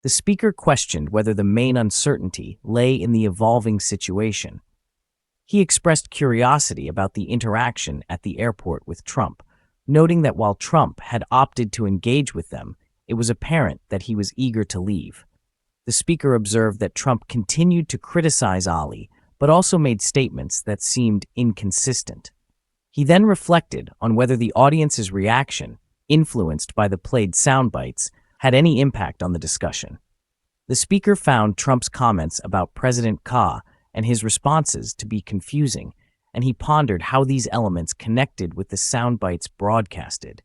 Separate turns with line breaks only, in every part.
The speaker questioned whether the main uncertainty lay in the evolving situation. He expressed curiosity about the interaction at the airport with Trump, noting that while Trump had opted to engage with them, it was apparent that he was eager to leave. The speaker observed that Trump continued to criticize Ali, but also made statements that seemed inconsistent. He then reflected on whether the audience's reaction, influenced by the played soundbites, had any impact on the discussion. The speaker found Trump's comments about President Ka and his responses to be confusing, and he pondered how these elements connected with the soundbites broadcasted.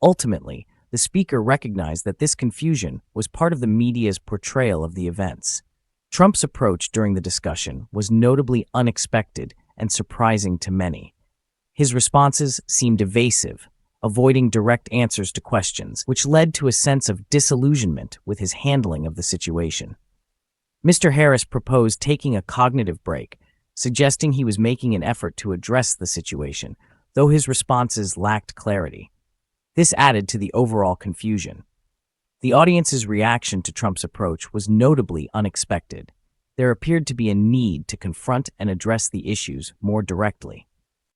Ultimately, the speaker recognized that this confusion was part of the media's portrayal of the events. Trump's approach during the discussion was notably unexpected and surprising to many. His responses seemed evasive, avoiding direct answers to questions, which led to a sense of disillusionment with his handling of the situation. Mr. Harris proposed taking a cognitive break, suggesting he was making an effort to address the situation, though his responses lacked clarity. This added to the overall confusion. The audience's reaction to Trump's approach was notably unexpected. There appeared to be a need to confront and address the issues more directly.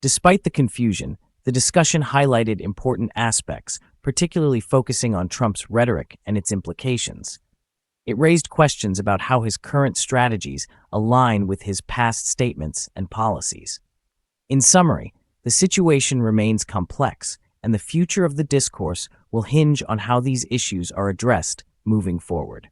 Despite the confusion, the discussion highlighted important aspects, particularly focusing on Trump's rhetoric and its implications. It raised questions about how his current strategies align with his past statements and policies. In summary, the situation remains complex, and the future of the discourse will hinge on how these issues are addressed moving forward.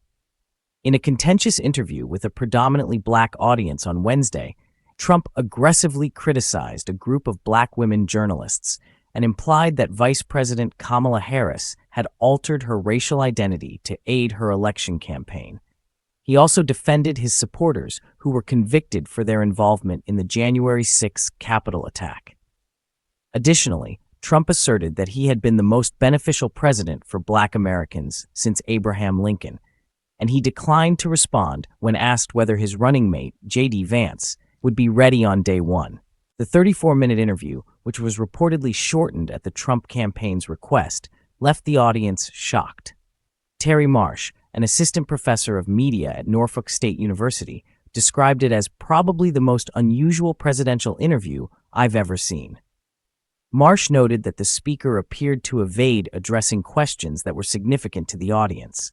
In a contentious interview with a predominantly black audience on Wednesday, Trump aggressively criticized a group of black women journalists and implied that Vice President Kamala Harris had altered her racial identity to aid her election campaign. He also defended his supporters who were convicted for their involvement in the January 6 Capitol attack. Additionally, Trump asserted that he had been the most beneficial president for black Americans since Abraham Lincoln, and he declined to respond when asked whether his running mate, J.D. Vance, would be ready on day one. The 34-minute interview, which was reportedly shortened at the Trump campaign's request, left the audience shocked. Terry Marsh, an assistant professor of media at Norfolk State University, described it as probably the most unusual presidential interview I've ever seen. Marsh noted that the speaker appeared to evade addressing questions that were significant to the audience.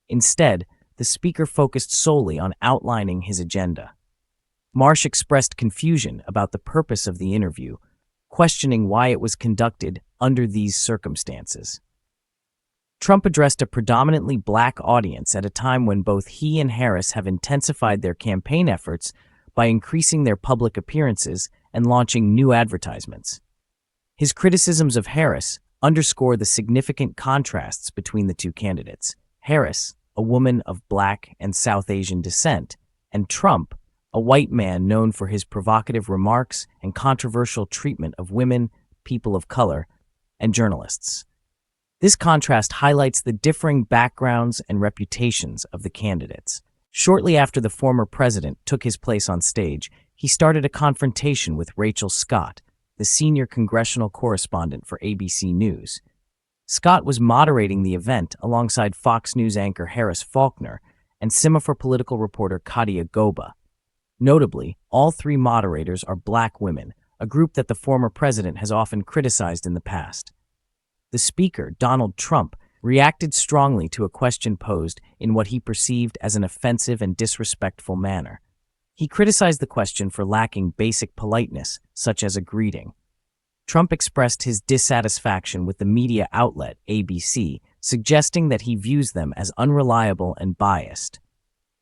Instead, the speaker focused solely on outlining his agenda. Marsh expressed confusion about the purpose of the interview, questioning why it was conducted under these circumstances. Trump addressed a predominantly black audience at a time when both he and Harris have intensified their campaign efforts by increasing their public appearances and launching new advertisements. His criticisms of Harris underscore the significant contrasts between the two candidates. Harris, a woman of black and South Asian descent, and Trump, a white man known for his provocative remarks and controversial treatment of women, people of color, and journalists. This contrast highlights the differing backgrounds and reputations of the candidates. Shortly after the former president took his place on stage, he started a confrontation with Rachel Scott, the senior congressional correspondent for ABC News. Scott was moderating the event alongside Fox News anchor Harris Faulkner and Semaphore political reporter Katia Goba. Notably, all three moderators are black women, a group that the former president has often criticized in the past. The speaker, Donald Trump, reacted strongly to a question posed in what he perceived as an offensive and disrespectful manner. He criticized the question for lacking basic politeness, such as a greeting. Trump expressed his dissatisfaction with the media outlet ABC, suggesting that he views them as unreliable and biased.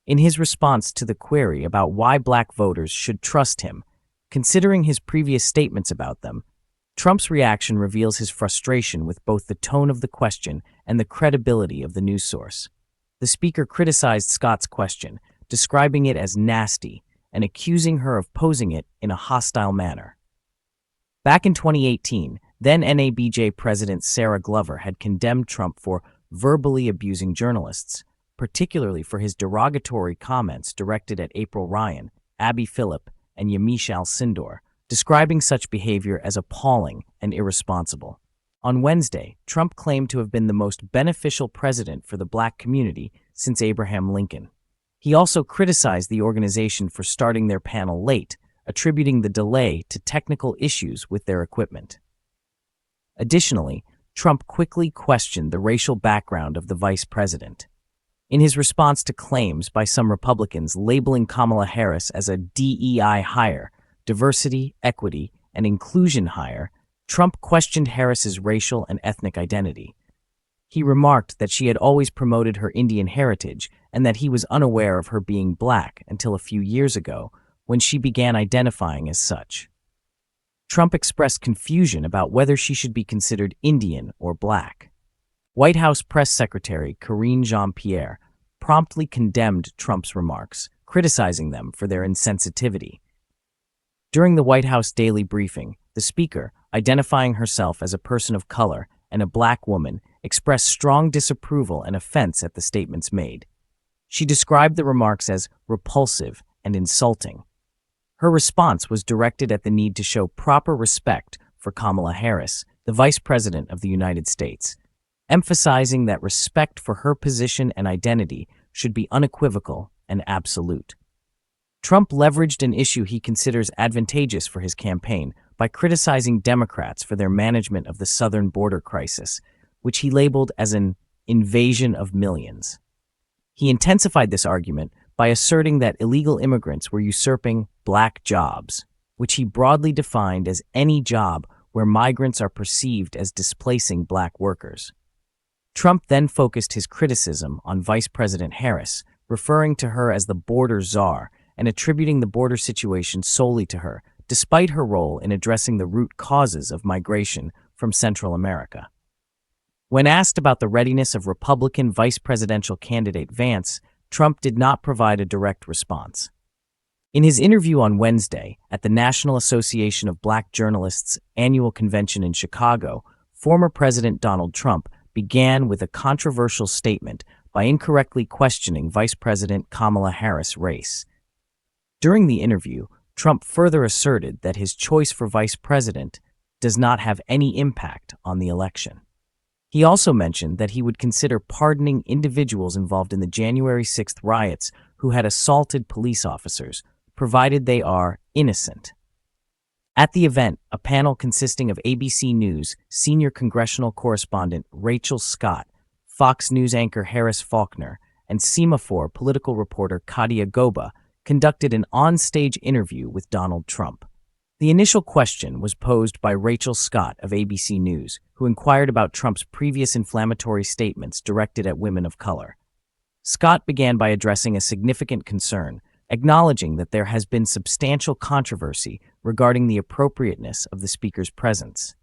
In his response to the query about why black voters should trust him, considering his previous statements about them, Trump's reaction reveals his frustration with both the tone of the question and the credibility of the news source. The speaker criticized Scott's question, describing it as nasty and accusing her of posing it in a hostile manner. Back in 2018, then Nabj President Sarah Glover had condemned Trump for verbally abusing journalists, particularly for his derogatory comments directed at April Ryan, Abby Phillip, and Yamiche Alcindor, describing such behavior as appalling and irresponsible. On Wednesday, Trump claimed to have been the most beneficial president for the black community since Abraham Lincoln. He also criticized the organization for starting their panel late, attributing the delay to technical issues with their equipment. Additionally, Trump quickly questioned the racial background of the vice president. In his response to claims by some Republicans labeling Kamala Harris as a DEI hire, diversity, equity, and inclusion hire, Trump questioned Harris's racial and ethnic identity. He remarked that she had always promoted her Indian heritage and that he was unaware of her being black until a few years ago, when she began identifying as such. Trump expressed confusion about whether she should be considered Indian or black. White House Press Secretary Karine Jean-Pierre promptly condemned Trump's remarks, criticizing them for their insensitivity. During the White House daily briefing, the speaker, identifying herself as a person of color and a black woman, expressed strong disapproval and offense at the statements made. She described the remarks as repulsive and insulting. Her response was directed at the need to show proper respect for Kamala Harris, the Vice President of the United States, emphasizing that respect for her position and identity should be unequivocal and absolute. Trump leveraged an issue he considers advantageous for his campaign by criticizing Democrats for their management of the southern border crisis, which he labeled as an invasion of millions. He intensified this argument by asserting that illegal immigrants were usurping black jobs, which he broadly defined as any job where migrants are perceived as displacing black workers. Trump then focused his criticism on Vice President Harris, referring to her as the border czar and attributing the border situation solely to her, despite her role in addressing the root causes of migration from Central America. When asked about the readiness of Republican vice presidential candidate Vance, Trump did not provide a direct response. In his interview on Wednesday at the National Association of Black Journalists' annual convention in Chicago, former President Donald Trump began with a controversial statement by incorrectly questioning Vice President Kamala Harris' race. During the interview, Trump further asserted that his choice for vice president does not have any impact on the election. He also mentioned that he would consider pardoning individuals involved in the January 6th riots who had assaulted police officers, provided they are innocent. At the event, a panel consisting of ABC News senior congressional correspondent Rachel Scott, Fox News anchor Harris Faulkner, and Semaphore political reporter Katia Goba conducted an on-stage interview with Donald Trump. The initial question was posed by Rachel Scott of ABC News, who inquired about Trump's previous inflammatory statements directed at women of color. Scott began by addressing a significant concern, acknowledging that there has been substantial controversy regarding the appropriateness of the speaker's presence.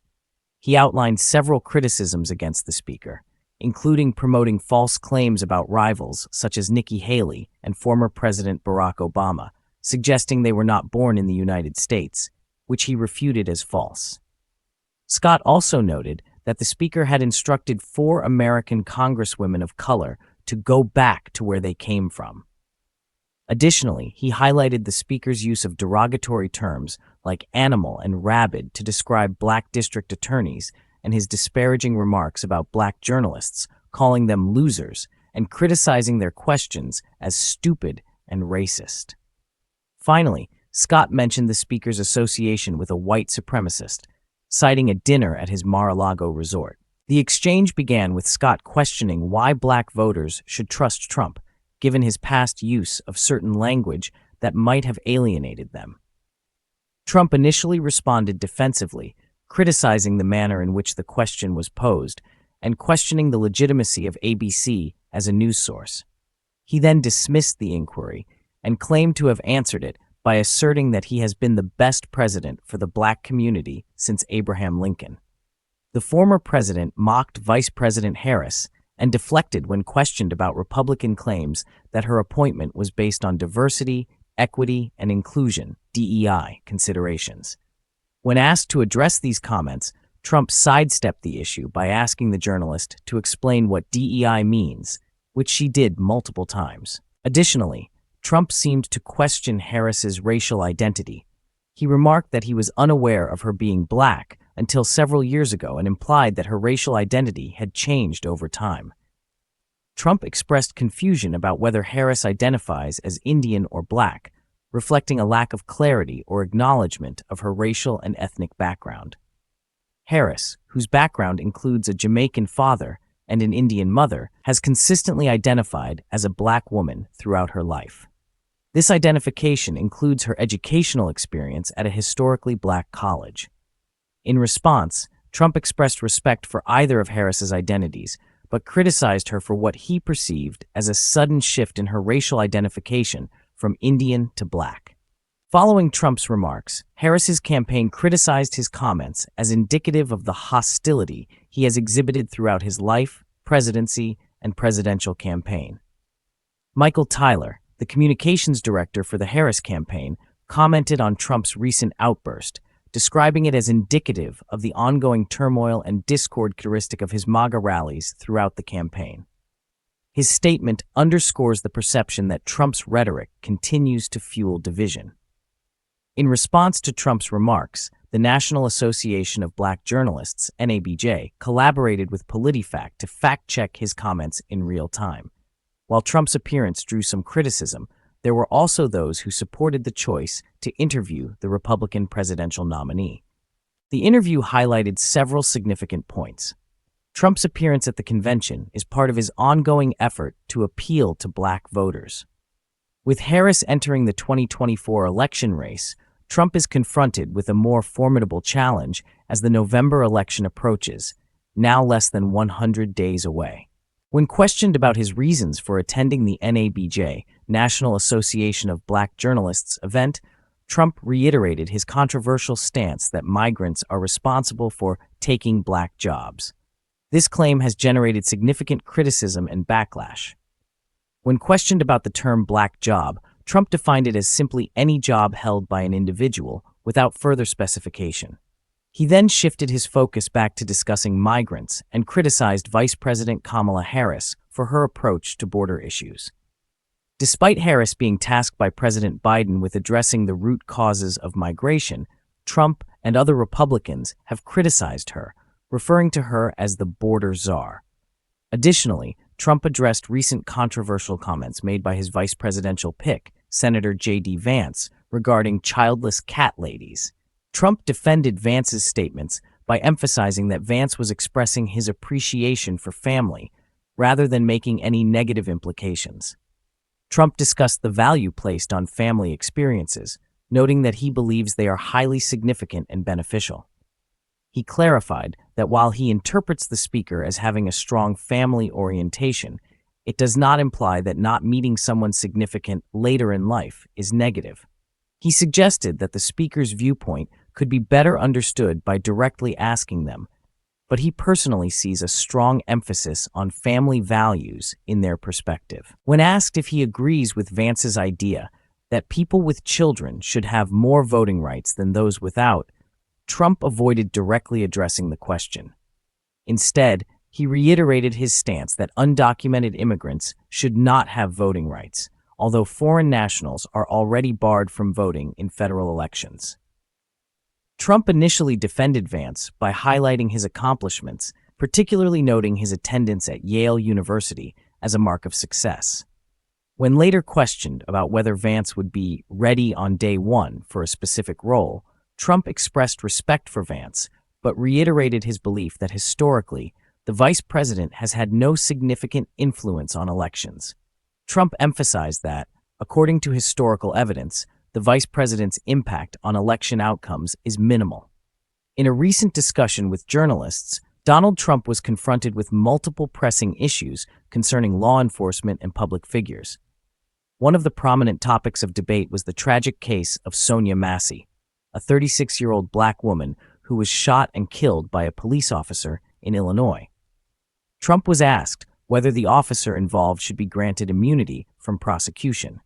He outlined several criticisms against the speaker, including promoting false claims about rivals such as Nikki Haley and former President Barack Obama, suggesting they were not born in the United States, which he refuted as false. Scott also noted that the speaker had instructed 4 American congresswomen of color to go back to where they came from. Additionally, he highlighted the speaker's use of derogatory terms like animal and rabid to describe black district attorneys and his disparaging remarks about black journalists, calling them losers and criticizing their questions as stupid and racist. Finally, Scott mentioned the speaker's association with a white supremacist, citing a dinner at his Mar-a-Lago resort. The exchange began with Scott questioning why black voters should trust Trump, given his past use of certain language that might have alienated them. Trump initially responded defensively, criticizing the manner in which the question was posed and questioning the legitimacy of ABC as a news source. He then dismissed the inquiry and claimed to have answered it by asserting that he has been the best president for the black community since Abraham Lincoln. The former president mocked Vice President Harris and deflected when questioned about Republican claims that her appointment was based on diversity, equity, and inclusion (DEI) considerations. When asked to address these comments, Trump sidestepped the issue by asking the journalist to explain what DEI means, which she did multiple times. Additionally, Trump seemed to question Harris's racial identity. He remarked that he was unaware of her being black until several years ago and implied that her racial identity had changed over time. Trump expressed confusion about whether Harris identifies as Indian or Black, reflecting a lack of clarity or acknowledgement of her racial and ethnic background. Harris, whose background includes a Jamaican father and an Indian mother, has consistently identified as a Black woman throughout her life. This identification includes her educational experience at a historically Black college. In response, Trump expressed respect for either of Harris's identities, but criticized her for what he perceived as a sudden shift in her racial identification from Indian to Black. Following Trump's remarks, Harris's campaign criticized his comments as indicative of the hostility he has exhibited throughout his life, presidency, and presidential campaign. Michael Tyler, the communications director for the Harris campaign, commented on Trump's recent outburst, describing it as indicative of the ongoing turmoil and discord characteristic of his MAGA rallies throughout the campaign. His statement underscores the perception that Trump's rhetoric continues to fuel division. In response to Trump's remarks, the National Association of Black Journalists, NABJ, collaborated with PolitiFact to fact-check his comments in real time. While Trump's appearance drew some criticism, there were also those who supported the choice to interview the Republican presidential nominee. The interview highlighted several significant points. Trump's appearance at the convention is part of his ongoing effort to appeal to Black voters. With Harris entering the 2024 election race, Trump is confronted with a more formidable challenge as the November election approaches, now less than 100 days away. When questioned about his reasons for attending the NABJ, National Association of Black Journalists event, Trump reiterated his controversial stance that migrants are responsible for taking Black jobs. This claim has generated significant criticism and backlash. When questioned about the term Black job, Trump defined it as simply any job held by an individual without further specification. He then shifted his focus back to discussing migrants and criticized Vice President Kamala Harris for her approach to border issues. Despite Harris being tasked by President Biden with addressing the root causes of migration, Trump and other Republicans have criticized her, referring to her as the border czar. Additionally, Trump addressed recent controversial comments made by his vice presidential pick, Senator J.D. Vance, regarding childless cat ladies. Trump defended Vance's statements by emphasizing that Vance was expressing his appreciation for family rather than making any negative implications. Trump discussed the value placed on family experiences, noting that he believes they are highly significant and beneficial. He clarified that while he interprets the speaker as having a strong family orientation, it does not imply that not meeting someone significant later in life is negative. He suggested that the speaker's viewpoint could be better understood by directly asking them, but he personally sees a strong emphasis on family values in their perspective. When asked if he agrees with Vance's idea that people with children should have more voting rights than those without, Trump avoided directly addressing the question. Instead, he reiterated his stance that undocumented immigrants should not have voting rights, although foreign nationals are already barred from voting in federal elections. Trump initially defended Vance by highlighting his accomplishments, particularly noting his attendance at Yale University as a mark of success. When later questioned about whether Vance would be ready on day one for a specific role, Trump expressed respect for Vance, but reiterated his belief that historically, the vice president has had no significant influence on elections. Trump emphasized that, according to historical evidence, the vice president's impact on election outcomes is minimal. In a recent discussion with journalists, Donald Trump was confronted with multiple pressing issues concerning law enforcement and public figures. One of the prominent topics of debate was the tragic case of Sonia Massey, a 36-year-old Black woman who was shot and killed by a police officer in Illinois. Trump was asked whether the officer involved should be granted immunity from prosecution.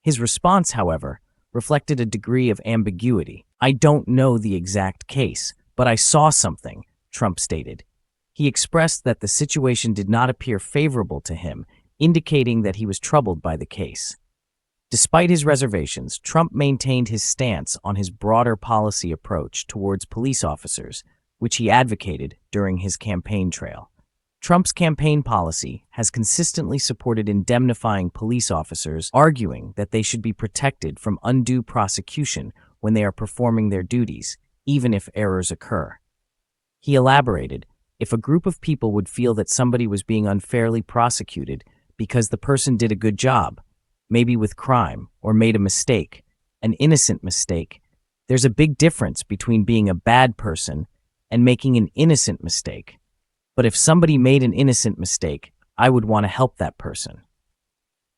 His response, however, reflected a degree of ambiguity. "I don't know the exact case, but I saw something," Trump stated. He expressed that the situation did not appear favorable to him, indicating that he was troubled by the case. Despite his reservations, Trump maintained his stance on his broader policy approach towards police officers, which he advocated during his campaign trail. Trump's campaign policy has consistently supported indemnifying police officers, arguing that they should be protected from undue prosecution when they are performing their duties, even if errors occur. He elaborated, if a group of people would feel that somebody was being unfairly prosecuted because the person did a good job, maybe with crime, or made a mistake, an innocent mistake, there's a big difference between being a bad person and making an innocent mistake. But if somebody made an innocent mistake, I would want to help that person.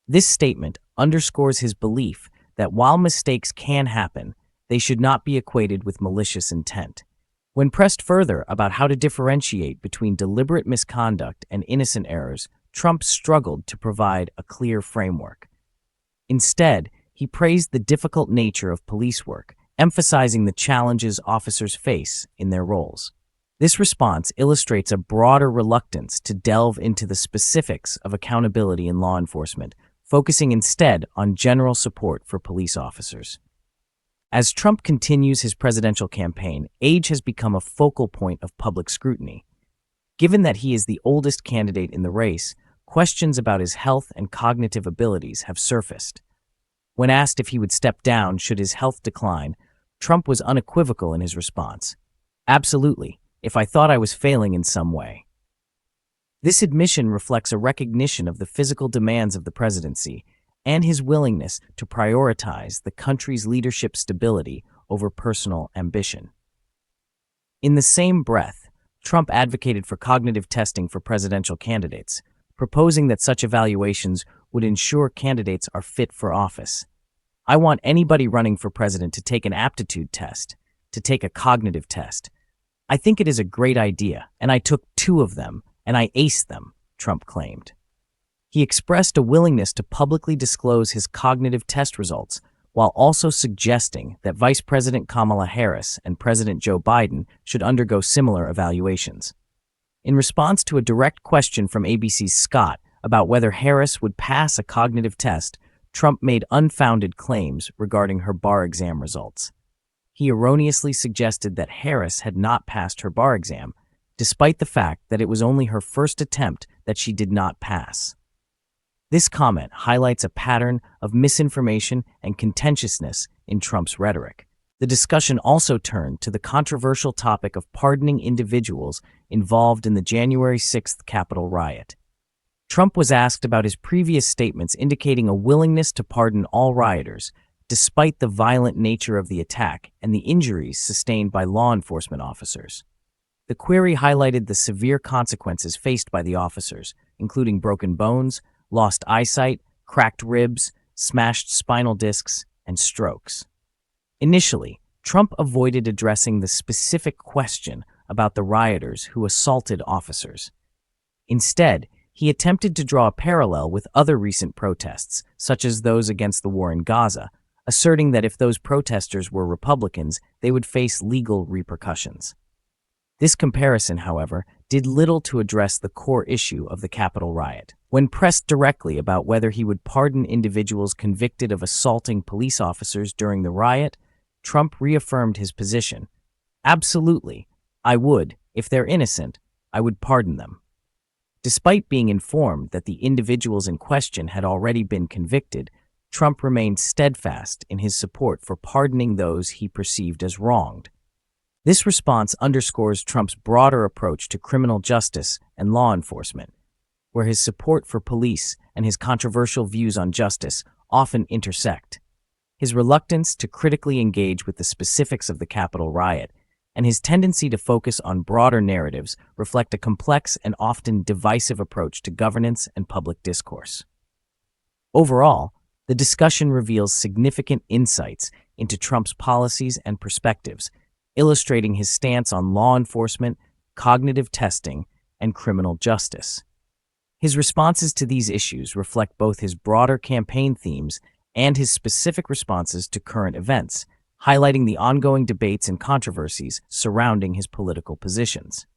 This statement underscores his belief that while mistakes can happen, they should not be equated with malicious intent. When pressed further about how to differentiate between deliberate misconduct and innocent errors, Trump struggled to provide a clear framework. Instead, he praised the difficult nature of police work, emphasizing the challenges officers face in their roles. This response illustrates a broader reluctance to delve into the specifics of accountability in law enforcement, focusing instead on general support for police officers. As Trump continues his presidential campaign, age has become a focal point of public scrutiny. Given that he is the oldest candidate in the race, questions about his health and cognitive abilities have surfaced. When asked if he would step down should his health decline, Trump was unequivocal in his response. Absolutely, if I thought I was failing in some way. This admission reflects a recognition of the physical demands of the presidency and his willingness to prioritize the country's leadership stability over personal ambition. In the same breath, Trump advocated for cognitive testing for presidential candidates, proposing that such evaluations would ensure candidates are fit for office. I want anybody running for president to take an aptitude test, to take a cognitive test. I think it is a great idea, and I took 2 of them, and I aced them, Trump claimed. He expressed a willingness to publicly disclose his cognitive test results, while also suggesting that Vice President Kamala Harris and President Joe Biden should undergo similar evaluations. In response to a direct question from ABC's Scott about whether Harris would pass a cognitive test, Trump made unfounded claims regarding her bar exam results. He erroneously suggested that Harris had not passed her bar exam, despite the fact that it was only her first attempt that she did not pass. This comment highlights a pattern of misinformation and contentiousness in Trump's rhetoric. The discussion also turned to the controversial topic of pardoning individuals involved in the January 6th Capitol riot. Trump was asked about his previous statements indicating a willingness to pardon all rioters, despite the violent nature of the attack and the injuries sustained by law enforcement officers. The query highlighted the severe consequences faced by the officers, including broken bones, lost eyesight, cracked ribs, smashed spinal discs, and strokes. Initially, Trump avoided addressing the specific question about the rioters who assaulted officers. Instead, he attempted to draw a parallel with other recent protests, such as those against the war in Gaza, asserting that if those protesters were Republicans, they would face legal repercussions. This comparison, however, did little to address the core issue of the Capitol riot. When pressed directly about whether he would pardon individuals convicted of assaulting police officers during the riot, Trump reaffirmed his position. Absolutely, I would. If they're innocent, I would pardon them. Despite being informed that the individuals in question had already been convicted, Trump remained steadfast in his support for pardoning those he perceived as wronged. This response underscores Trump's broader approach to criminal justice and law enforcement, where his support for police and his controversial views on justice often intersect. His reluctance to critically engage with the specifics of the Capitol riot and his tendency to focus on broader narratives reflect a complex and often divisive approach to governance and public discourse. Overall, the discussion reveals significant insights into Trump's policies and perspectives, illustrating his stance on law enforcement, cognitive testing, and criminal justice. His responses to these issues reflect both his broader campaign themes and his specific responses to current events, highlighting the ongoing debates and controversies surrounding his political positions.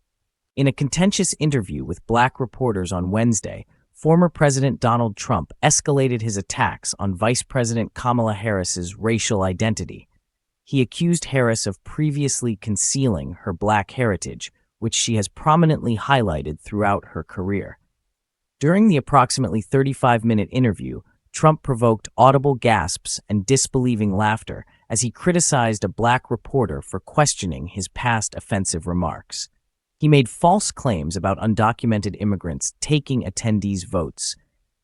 In a contentious interview with Black reporters on Wednesday, former President Donald Trump escalated his attacks on Vice President Kamala Harris's racial identity. He accused Harris of previously concealing her Black heritage, which she has prominently highlighted throughout her career. During the approximately 35-minute interview, Trump provoked audible gasps and disbelieving laughter as he criticized a black reporter for questioning his past offensive remarks. He made false claims about undocumented immigrants taking attendees' votes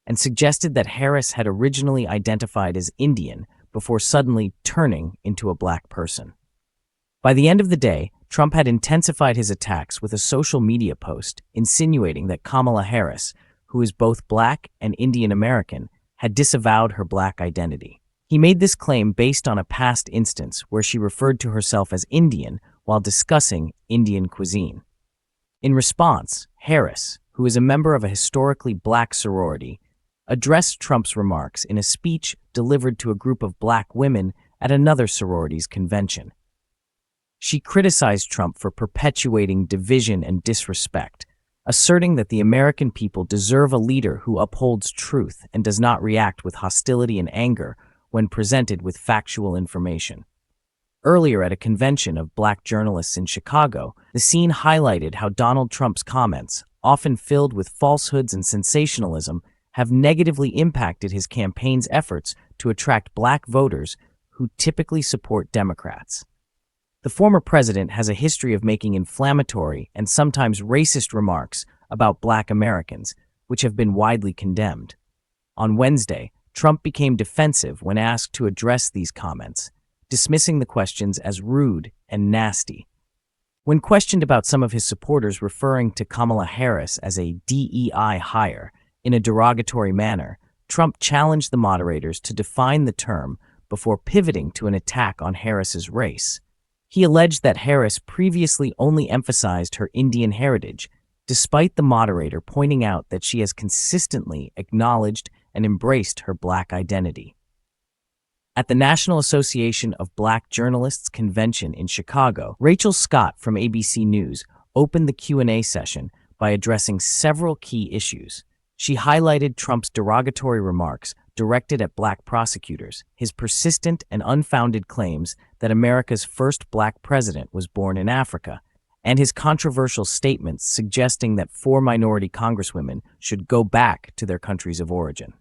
and suggested that Harris had originally identified as Indian before suddenly turning into a black person. By the end of the day, Trump had intensified his attacks with a social media post insinuating that Kamala Harris, who is both black and Indian American, had disavowed her black identity. He made this claim based on a past instance where she referred to herself as Indian while discussing Indian cuisine. In response, Harris, who is a member of a historically black sorority, addressed Trump's remarks in a speech delivered to a group of black women at another sorority's convention. She criticized Trump for perpetuating division and disrespect, asserting that the American people deserve a leader who upholds truth and does not react with hostility and anger when presented with factual information. Earlier at a convention of black journalists in Chicago, the scene highlighted how Donald Trump's comments, often filled with falsehoods and sensationalism, have negatively impacted his campaign's efforts to attract black voters who typically support Democrats. The former president has a history of making inflammatory and sometimes racist remarks about black Americans, which have been widely condemned. On Wednesday, Trump became defensive when asked to address these comments, dismissing the questions as rude and nasty. When questioned about some of his supporters referring to Kamala Harris as a DEI hire in a derogatory manner, Trump challenged the moderators to define the term before pivoting to an attack on Harris's race. He alleged that Harris previously only emphasized her Indian heritage, despite the moderator pointing out that she has consistently acknowledged and embraced her black identity. At the National Association of Black Journalists convention in Chicago, Rachel Scott from ABC News opened the Q&A session by addressing several key issues. She highlighted Trump's derogatory remarks directed at black prosecutors, his persistent and unfounded claims that America's first black president was born in Africa, and his controversial statements suggesting that 4 minority congresswomen should go back to their countries of origin.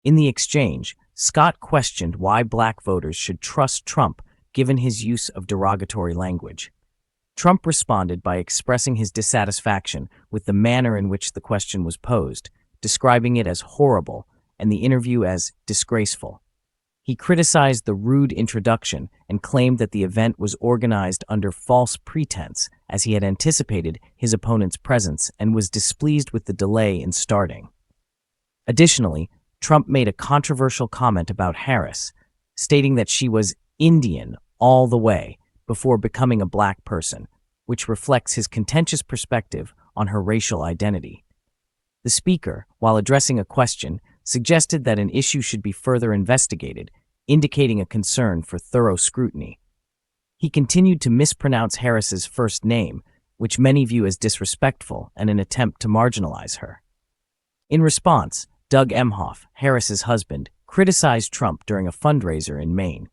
In the exchange, Scott questioned why black voters should trust Trump given his use of derogatory language. Trump responded by expressing his dissatisfaction with the manner in which the question was posed, describing it as horrible and the interview as disgraceful. He criticized the rude introduction and claimed that the event was organized under false pretense, as he had anticipated his opponent's presence and was displeased with the delay in starting. Additionally, Trump made a controversial comment about Harris, stating that she was Indian all the way before becoming a black person, which reflects his contentious perspective on her racial identity. The speaker, while addressing a question, suggested that an issue should be further investigated, indicating a concern for thorough scrutiny. He continued to mispronounce Harris's first name, which many view as disrespectful and an attempt to marginalize her. In response, Doug Emhoff, Harris's husband, criticized Trump during a fundraiser in Maine.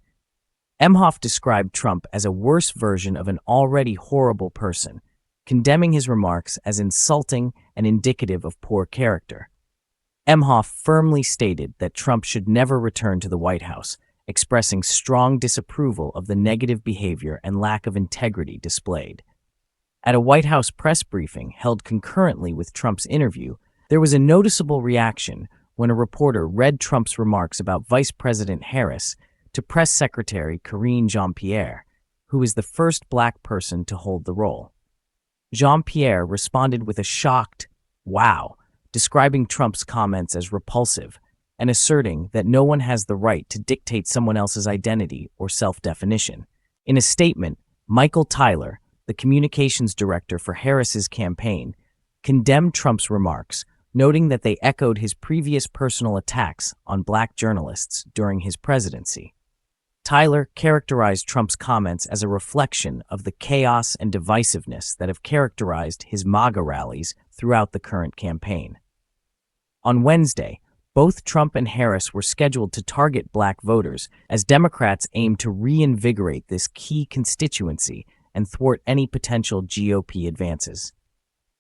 Emhoff described Trump as a worse version of an already horrible person, condemning his remarks as insulting and indicative of poor character. Emhoff firmly stated that Trump should never return to the White House, expressing strong disapproval of the negative behavior and lack of integrity displayed. At a White House press briefing held concurrently with Trump's interview, there was a noticeable reaction when a reporter read Trump's remarks about Vice President Harris to Press Secretary Karine Jean-Pierre, who is the first black person to hold the role. Jean-Pierre responded with a shocked, "Wow," describing Trump's comments as repulsive and asserting that no one has the right to dictate someone else's identity or self-definition. In a statement, Michael Tyler, the communications director for Harris's campaign, condemned Trump's remarks, noting that they echoed his previous personal attacks on black journalists during his presidency. Tyler characterized Trump's comments as a reflection of the chaos and divisiveness that have characterized his MAGA rallies throughout the current campaign. On Wednesday, both Trump and Harris were scheduled to target black voters as Democrats aim to reinvigorate this key constituency and thwart any potential GOP advances.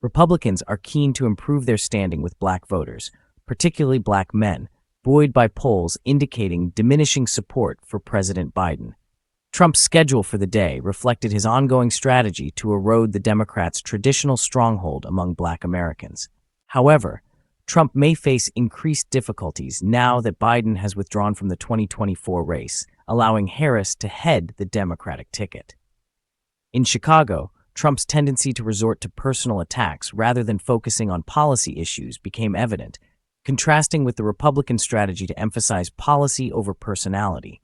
Republicans are keen to improve their standing with black voters, particularly black men, buoyed by polls indicating diminishing support for President Biden. Trump's schedule for the day reflected his ongoing strategy to erode the Democrats' traditional stronghold among black Americans. However, Trump may face increased difficulties now that Biden has withdrawn from the 2024 race, allowing Harris to head the Democratic ticket. In Chicago, Trump's tendency to resort to personal attacks rather than focusing on policy issues became evident, contrasting with the Republican strategy to emphasize policy over personality.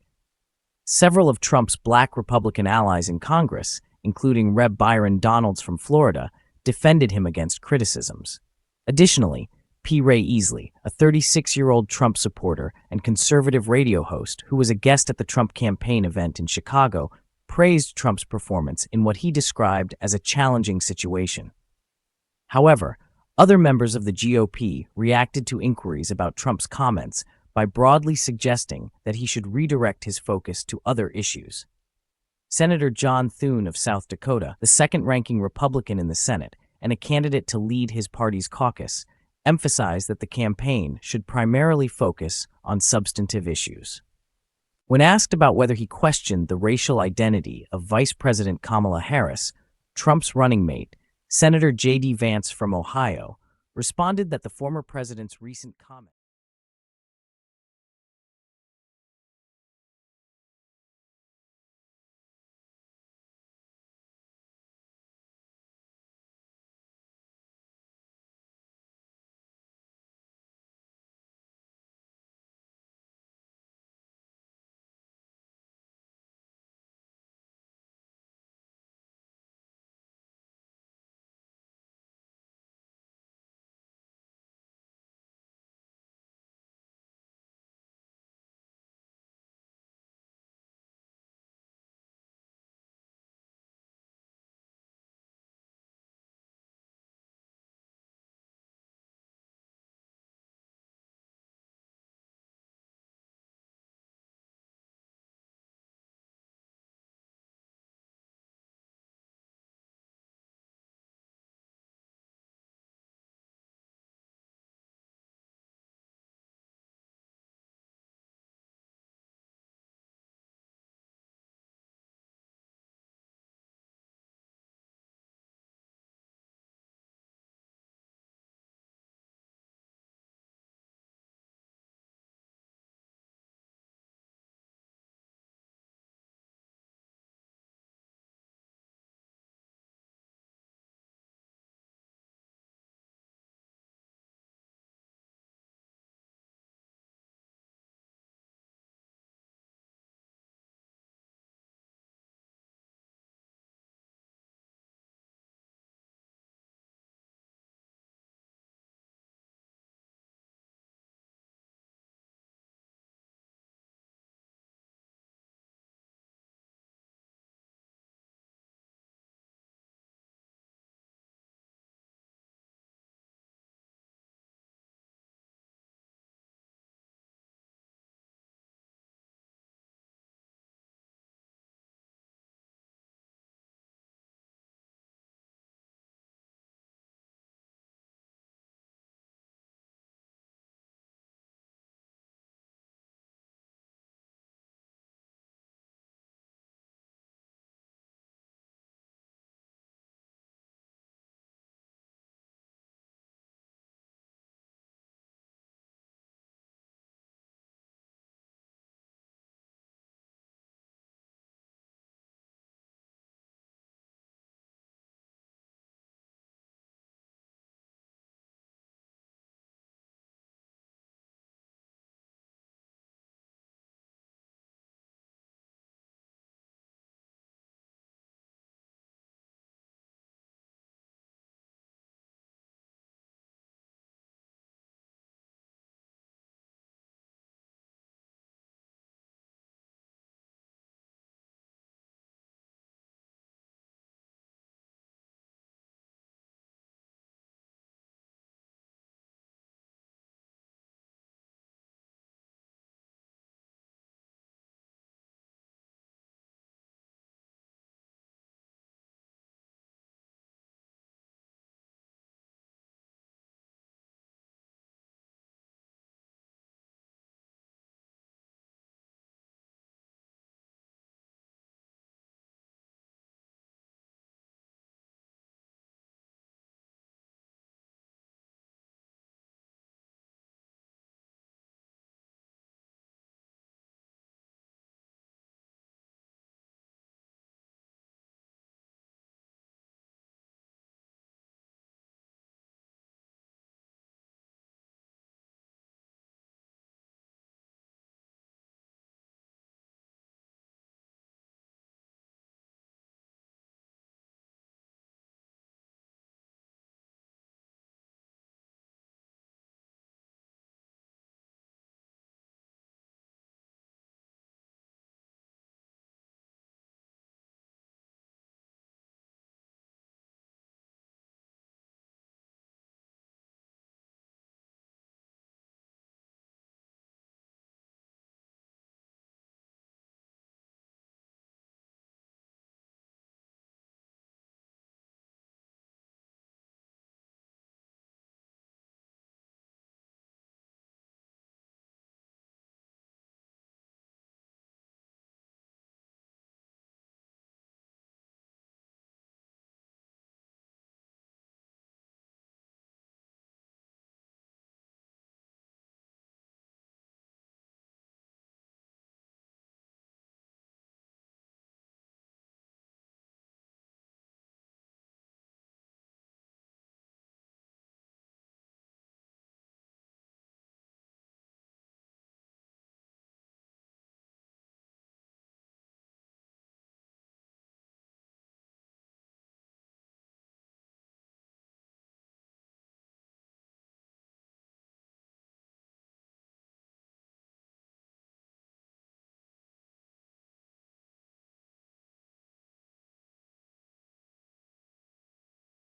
Several of Trump's black Republican allies in Congress, including Rep. Byron Donalds from Florida, defended him against criticisms. Additionally, P. Ray Easley, a 36-year-old Trump supporter and conservative radio host who was a guest at the Trump campaign event in Chicago, praised Trump's performance in what he described as a challenging situation. However, other members of the GOP reacted to inquiries about Trump's comments by broadly suggesting that he should redirect his focus to other issues. Senator John Thune of South Dakota, the second-ranking Republican in the Senate and a candidate to lead his party's caucus, emphasized that the campaign should primarily focus on substantive issues. When asked about whether he questioned the racial identity of Vice President Kamala Harris, Trump's running mate, Senator J.D. Vance from Ohio, responded that the former president's recent comments